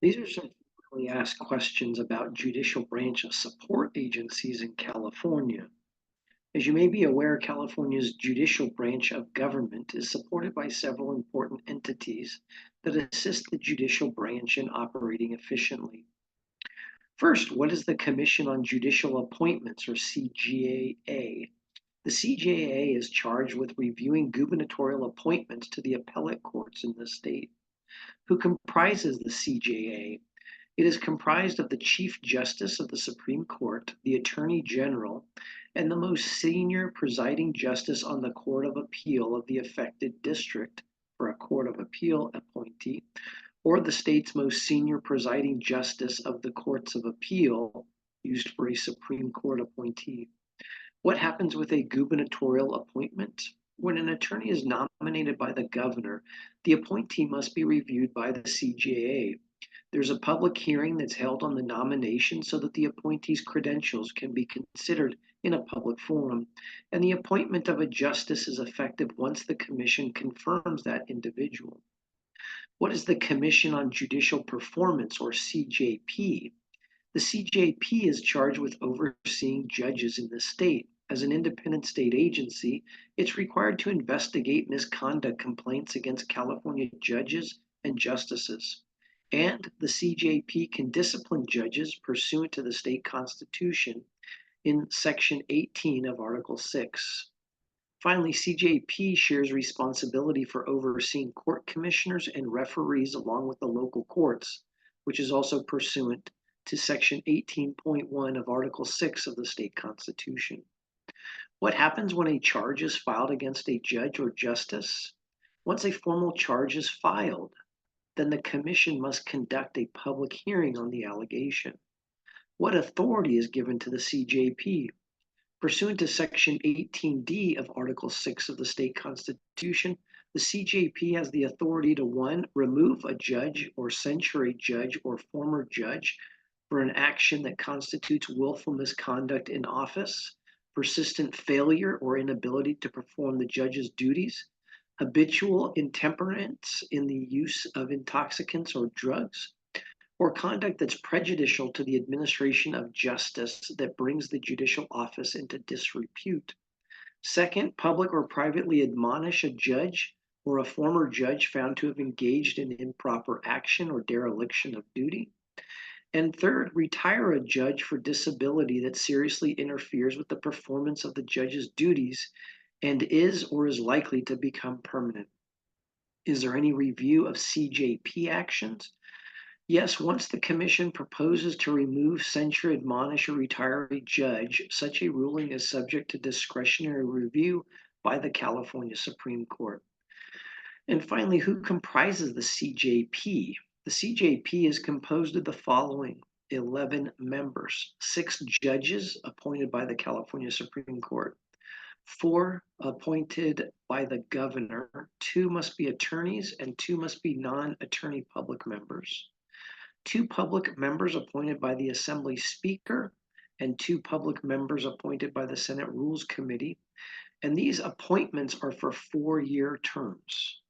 These are some frequently asked questions about judicial branch support agencies in California. As you may be aware, California's judicial branch of government is supported by several important entities that assist the judicial branch in operating efficiently. First, what is the Commission on Judicial Appointments, or CJA? The CJA is charged with reviewing gubernatorial appointments to the appellate courts in the state. Who comprises the CJA? It is comprised of the Chief Justice of the Supreme Court, the Attorney General, and the most senior presiding justice on the Court of Appeal of the affected district for a Court of Appeal appointee, or the state's most senior presiding justice of the Courts of Appeal used for a Supreme Court appointee. What happens with a gubernatorial appointment? When an attorney is nominated by the governor, the appointee must be reviewed by the CJA. There's a public hearing that's held on the nomination so that the appointee's credentials can be considered in a public forum, and the appointment of a justice is effective once the commission confirms that individual. What is the Commission on Judicial Performance, or CJP? The CJP is charged with overseeing judges in the state. As an independent state agency, it's required to investigate misconduct complaints against California judges and justices. And the CJP can discipline judges pursuant to the state constitution in Section 18 of Article 6. Finally, CJP shares responsibility for overseeing court commissioners and referees along with the local courts, which is also pursuant to Section 18.1 of Article 6 of the state constitution. What happens when a charge is filed against a judge or justice? Once a formal charge is filed, then the commission must conduct a public hearing on the allegation. What authority is given to the CJP? Pursuant to Section 18D of Article 6 of the state constitution, the CJP has the authority to 1. Remove a judge or censure a judge or former judge for an action that constitutes willful misconduct in office, persistent failure or inability to perform the judge's duties, habitual intemperance in the use of intoxicants or drugs, or conduct that's prejudicial to the administration of justice that brings the judicial office into disrepute. Second, public or privately admonish a judge or a former judge found to have engaged in improper action or dereliction of duty. And third, retire a judge for disability that seriously interferes with the performance of the judge's duties and is or is likely to become permanent. Is there any review of CJP actions? Yes, once the commission proposes to remove, censure, admonish, or retire a judge, such a ruling is subject to discretionary review by the California Supreme Court. And finally, who comprises the CJP? The CJP is composed of the following 11 members: 6 judges appointed by the California Supreme Court, 4 appointed by the governor, 2 must be attorneys, and 2 must be non-attorney public members, 2 public members appointed by the Assembly Speaker, and 2 public members appointed by the Senate Rules Committee. And these appointments are for 4-year terms.